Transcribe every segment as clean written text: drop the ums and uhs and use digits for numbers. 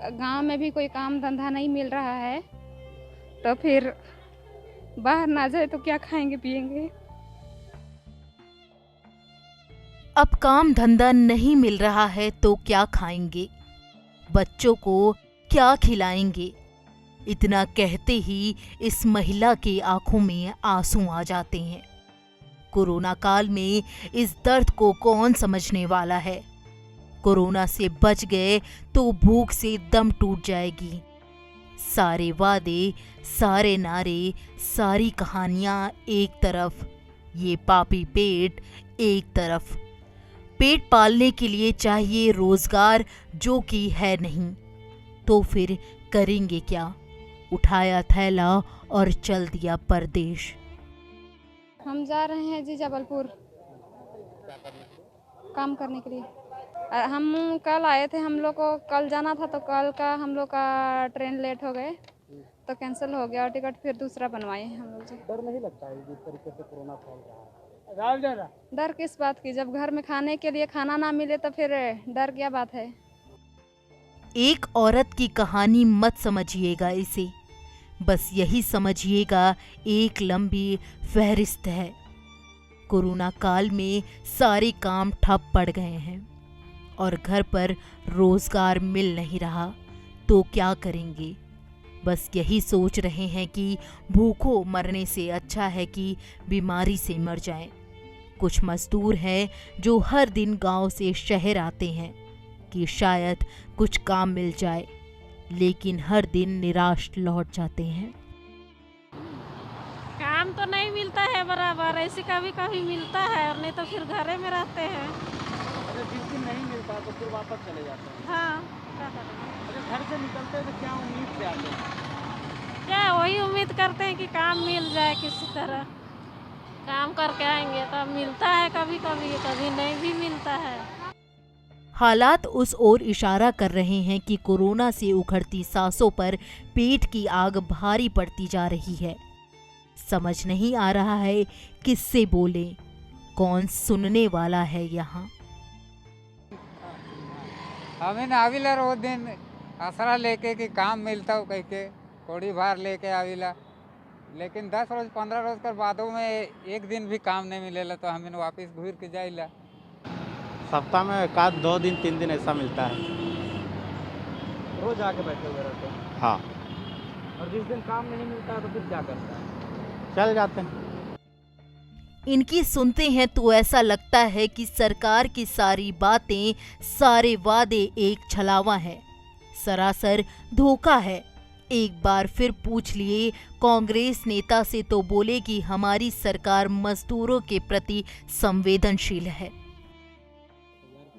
गांव में भी कोई काम धंधा नहीं मिल रहा है, तो फिर बाहर ना जाए तो क्या खाएंगे पिएंगे। अब काम धंधा नहीं मिल रहा है तो क्या खाएंगे, बच्चों को क्या खिलाएंगे। इतना कहते ही इस महिला के आंखों में आंसू आ जाते हैं। कोरोना काल में इस दर्द को कौन समझने वाला है। कोरोना से बच गए तो भूख से दम टूट जाएगी। सारे वादे, सारे नारे, सारी कहानियां एक तरफ, ये पापी पेट एक तरफ। पेट पालने के लिए चाहिए रोजगार, जो कि है नहीं, तो फिर करेंगे क्या। उठाया थैला और चल दिया परदेश। हम जा रहे हैं जी जबलपुर काम करने के लिए। हम कल आए थे, हम लोग को कल जाना था, तो कल का हम लोग का ट्रेन लेट हो गए तो कैंसिल हो गया और टिकट फिर दूसरा बनवाए हम लोग जी। डर नहीं लगता है जिस तरीके से कोरोना फैल रहा है? डर किस बात की, जब घर में खाने के लिए खाना ना मिले तो फिर डर क्या बात है। एक औरत की कहानी मत समझिएगा इसे, बस यही समझिएगा एक लंबी फहरिस्त है। कोरोना काल में सारे काम ठप पड़ गए हैं और घर पर रोजगार मिल नहीं रहा, तो क्या करेंगे। बस यही सोच रहे हैं कि भूखों मरने से अच्छा है कि बीमारी से मर जाएं। कुछ मजदूर हैं जो हर दिन गांव से शहर आते हैं कि शायद कुछ काम मिल जाए, लेकिन हर दिन निराश लौट जाते हैं। काम तो नहीं मिलता है बराबर, ऐसे कभी कभी मिलता है और नहीं तो फिर घरे में रहते हैं। अगर जिस दिन नहीं मिलता तो फिर वापस चले जाते हैं। हाँ, क्या करें। अगर घर से निकलते हैं तो क्या उम्मीद से आते हैं? क्या वही उम्मीद करते हैं कि काम मिल जाए, किसी तरह काम करके आएंगे तब मिलता है, कभी कभी कभी नहीं भी मिलता है। हालात उस ओर इशारा कर रहे हैं कि कोरोना से उखड़ती सांसों पर पेट की आग भारी पड़ती जा रही है। समझ नहीं आ रहा है किससे बोले, कौन सुनने वाला है यहाँ। हमें आविला रोज दिन आसरा लेके कि काम मिलता हो कह के थोड़ी बार लेके आविला, लेकिन 10 रोज 15 रोज कर बादों में एक दिन भी काम नहीं मिलेला तो हमें वापस घूर के जाइला। सप्ताह में एकाध 2 दिन 3 दिन ऐसा मिलता है। रोज आके बैठे हुए रहते हैं। हाँ, और जिस दिन काम नहीं मिलता तो फिर क्या करता है? चल जाते हैं। इनकी सुनते हैं तो ऐसा लगता है कि सरकार की सारी बातें, सारे वादे एक छलावा है, सरासर धोखा है। एक बार फिर पूछ लिए कांग्रेस नेता से तो बोले कि हमारी सरकार मजदूरों के प्रति संवेदनशील है।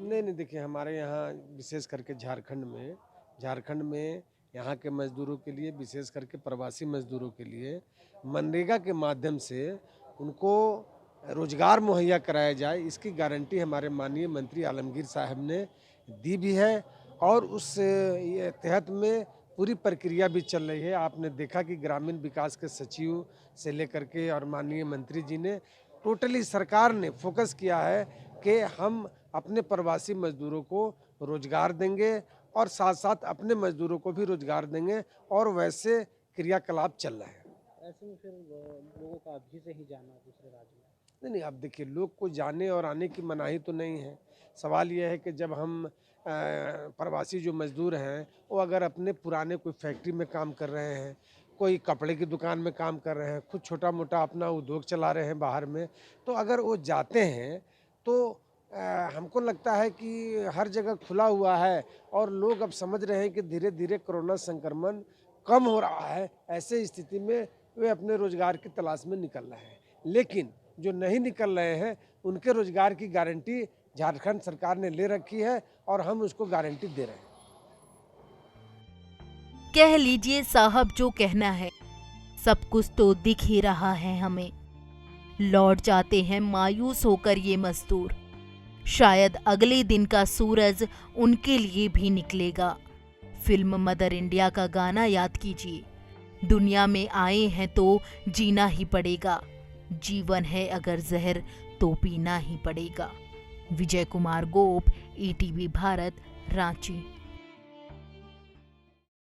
नहीं देखिए, हमारे यहाँ विशेष करके झारखंड में यहाँ के मजदूरों के लिए, विशेष करके प्रवासी मजदूरों के लिए मनरेगा के माध्यम से उनको रोजगार मुहैया कराया जाए, इसकी गारंटी हमारे माननीय मंत्री आलमगीर साहब ने दी भी है और उस तहत में पूरी प्रक्रिया भी चल रही है। आपने देखा कि ग्रामीण विकास के सचिव से लेकर के और माननीय मंत्री जी ने टोटली सरकार ने फोकस किया है कि हम अपने प्रवासी मजदूरों को रोजगार देंगे और साथ साथ अपने मजदूरों को भी रोजगार देंगे और वैसे क्रियाकलाप चल रहे हैं। ऐसे में फिर लोगों का अभी से ही जाना दूसरे राज्य में? नहीं, अब देखिए, लोग को जाने और आने की मनाही तो नहीं है। सवाल यह है कि जब हम प्रवासी जो मजदूर हैं वो अगर अपने पुराने कोई फैक्ट्री में काम कर रहे हैं, कोई कपड़े की दुकान में काम कर रहे हैं, खुद छोटा मोटा अपना उद्योग चला रहे हैं बाहर में, तो अगर वो जाते हैं तो हमको लगता है कि हर जगह खुला हुआ है और लोग अब समझ रहे हैं कि धीरे धीरे कोरोना संक्रमण कम हो रहा है। ऐसे स्थिति में वे अपने रोजगार की तलाश में निकल रहे हैं, लेकिन जो नहीं निकल रहे हैं उनके रोजगार की गारंटी झारखंड सरकार ने ले रखी है और हम उसको गारंटी दे रहे हैं। कह लीजिए साहब जो कहना है, सब कुछ तो दिख ही रहा है हमें। लौट जाते हैं मायूस होकर ये मजदूर। शायद अगले दिन का सूरज उनके लिए भी निकलेगा। फिल्म मदर इंडिया का गाना याद कीजिए, दुनिया में आए हैं तो जीना ही पड़ेगा, जीवन है अगर जहर तो पीना ही पड़ेगा। विजय कुमार गोप, ETV भारत, रांची।